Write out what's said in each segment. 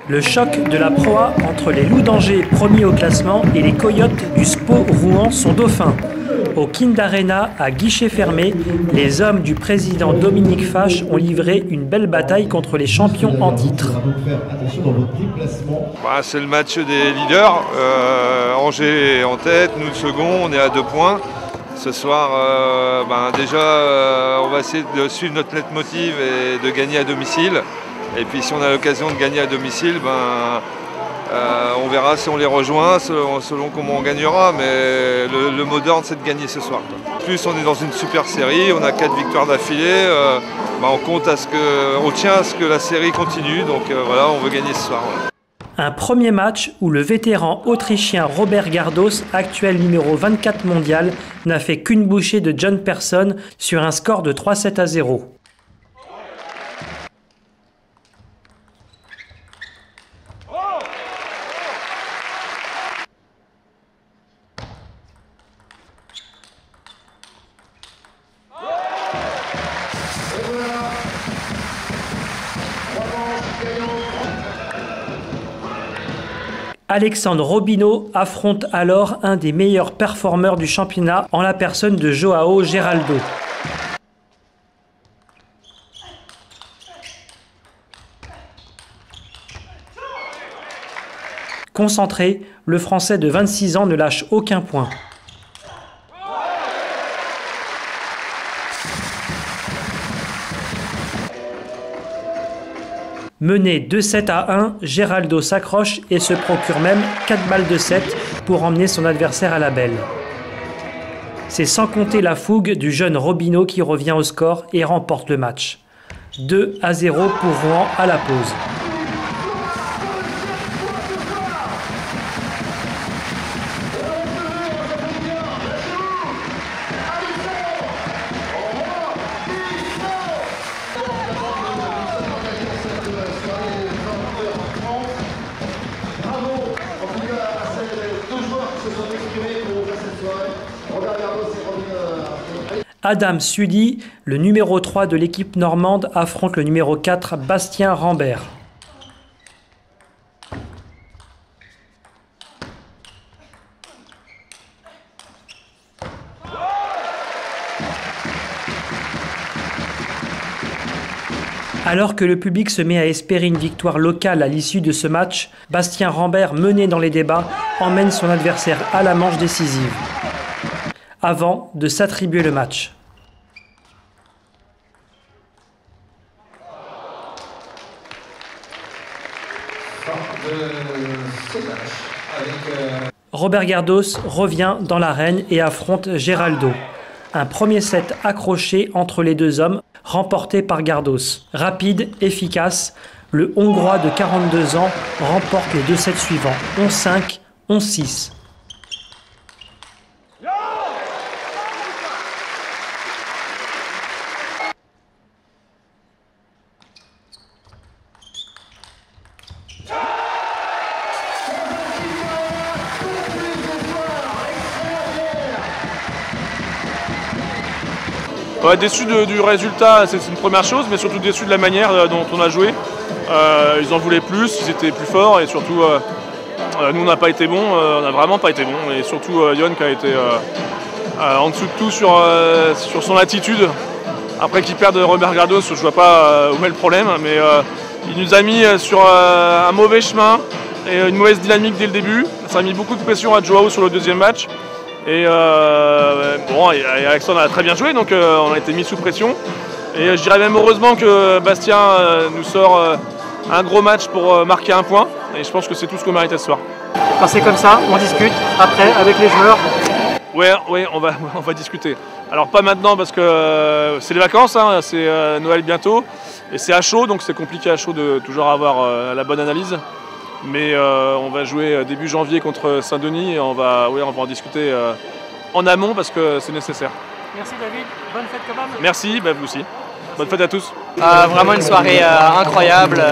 Le choc de la Pro A entre les Loups d'Angers, premiers au classement, et les Coyotes du SPO Rouen sont dauphins. Au Kind Arena, à guichet fermé, les hommes du président Dominique Fache ont livré une belle bataille contre les champions en titre. C'est le match des leaders. Angers est en tête, nous le second, on est à 2 points. Ce soir, déjà, on va essayer de suivre notre leitmotiv et de gagner à domicile. Et puis si on a l'occasion de gagner à domicile, on verra si on les rejoint, selon comment on gagnera. Mais le mot d'ordre, c'est de gagner ce soir. En plus, on est dans une super série, on a 4 victoires d'affilée. On tient à ce que la série continue, donc voilà, on veut gagner ce soir. Voilà. Un premier match où le vétéran autrichien Robert Gardos, actuel numéro 24 mondial, n'a fait qu'une bouchée de John Persson sur un score de 3-7-0. Alexandre Robineau affronte alors un des meilleurs performeurs du championnat en la personne de Joao Geraldo. Concentré, le Français de 26 ans ne lâche aucun point. Mené 2-7-1, Geraldo s'accroche et se procure même 4 balles de 7 pour emmener son adversaire à la belle. C'est sans compter la fougue du jeune Robineau qui revient au score et remporte le match. 2-0 pour Rouen à la pause. Adam Sully, le numéro 3 de l'équipe normande, affronte le numéro 4, Bastien Rambert. Alors que le public se met à espérer une victoire locale à l'issue de ce match, Bastien Rambert, mené dans les débats, emmène son adversaire à la manche décisive, avant de s'attribuer le match. Robert Gardos revient dans l'arène et affronte Geraldo. Un premier set accroché entre les deux hommes, remporté par Gardos. Rapide, efficace, le Hongrois de 42 ans remporte les 2 sets suivants, 11-5, 11-6. Ouais, déçu du résultat, c'est une première chose, mais surtout déçu de la manière dont on a joué. Ils en voulaient plus, ils étaient plus forts et surtout nous on n'a pas été bons, on n'a vraiment pas été bons. Et surtout Yon qui a été en dessous de tout sur son attitude. Après qu'il perde Robert Gardos, je ne vois pas où est le problème, mais il nous a mis sur un mauvais chemin et une mauvaise dynamique dès le début. Ça a mis beaucoup de pression à Joao sur le deuxième match. Et Alexandre a très bien joué, donc on a été mis sous pression. Et je dirais même heureusement que Bastien nous sort un gros match pour marquer un point. Et je pense que c'est tout ce qu'on méritait ce soir. Quand c'est comme ça, on discute après avec les joueurs. Ouais, on va discuter. Alors pas maintenant parce que c'est les vacances, hein, c'est Noël bientôt. Et c'est à chaud, donc c'est compliqué à chaud de toujours avoir la bonne analyse. Mais on va jouer début janvier contre Saint-Denis et on va en discuter en amont parce que c'est nécessaire. Merci David, bonne fête quand même. Merci, vous aussi. Bonne fête à tous. Vraiment une soirée incroyable.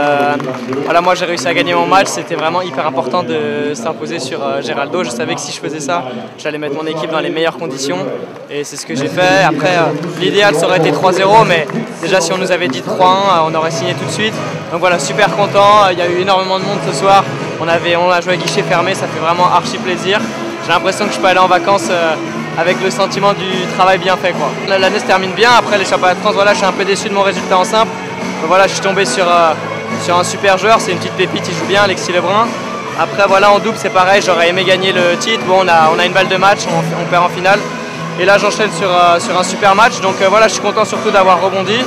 Voilà, moi j'ai réussi à gagner mon match, c'était vraiment hyper important de s'imposer sur Geraldo. Je savais que si je faisais ça, j'allais mettre mon équipe dans les meilleures conditions et c'est ce que j'ai fait. Après, l'idéal ça aurait été 3-0, mais déjà si on nous avait dit 3-1, on aurait signé tout de suite. Donc voilà, super content, il y a eu énormément de monde ce soir. On a joué à guichet fermé, ça fait vraiment archi plaisir. J'ai l'impression que je peux aller en vacances avec le sentiment du travail bien fait, quoi. L'année se termine bien, après les championnats de France, voilà, je suis un peu déçu de mon résultat en simple. Donc voilà, je suis tombé sur un super joueur, c'est une petite pépite, il joue bien, Alexis Lebrun. Après voilà, en double c'est pareil, j'aurais aimé gagner le titre. Bon, on a une balle de match, on perd en finale. Et là j'enchaîne sur un super match, donc voilà, je suis content surtout d'avoir rebondi.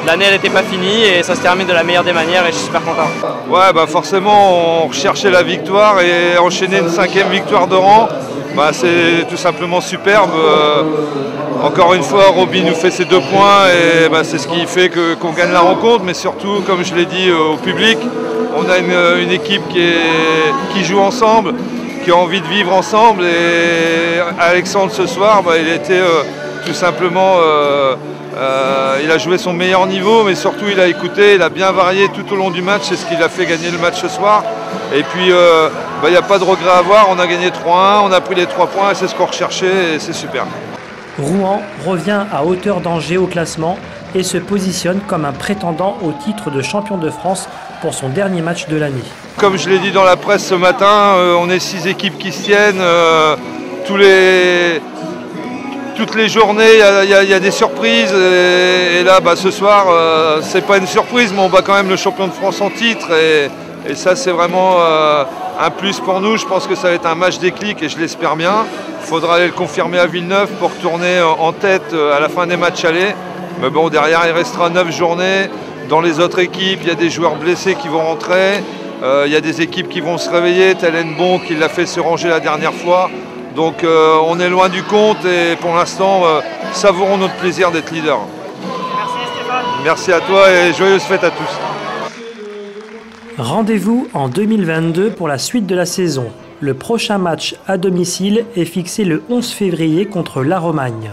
L'année elle n'était pas finie et ça se termine de la meilleure des manières et je suis super content. Ouais, bah forcément on recherchait la victoire et enchaîner une 5e victoire de rang, bah c'est tout simplement superbe. Encore une fois, Roby nous fait ses 2 points et bah, c'est ce qui fait qu'on gagne la rencontre, mais surtout, comme je l'ai dit au public, on a une équipe qui joue ensemble, qui a envie de vivre ensemble et Alexandre ce soir, bah, il était tout simplement... il a joué son meilleur niveau, mais surtout il a écouté, il a bien varié tout au long du match, c'est ce qui l'a fait gagner le match ce soir. Et puis il n'y a pas de regret à avoir, on a gagné 3-1, on a pris les 3 points et c'est ce qu'on recherchait et c'est super. Rouen revient à hauteur d'Angers au classement et se positionne comme un prétendant au titre de champion de France pour son dernier match de l'année. Comme je l'ai dit dans la presse ce matin, on est 6 équipes qui se tiennent, toutes les journées, il y a des surprises et là, bah, ce soir, c'est pas une surprise, mais on bat quand même le champion de France en titre et ça, c'est vraiment un plus pour nous. Je pense que ça va être un match déclic et je l'espère bien. Il faudra aller le confirmer à Villeneuve pour retourner en tête à la fin des matchs allés. Mais bon, derrière, il restera 9 journées. Dans les autres équipes, il y a des joueurs blessés qui vont rentrer. Il y a des équipes qui vont se réveiller, tel Nbon qui l'a fait se ranger la dernière fois. Donc on est loin du compte et pour l'instant, savourons notre plaisir d'être leader. Merci Stéphane. Merci à toi et joyeuses fêtes à tous. Rendez-vous en 2022 pour la suite de la saison. Le prochain match à domicile est fixé le 11 février contre La Romagne.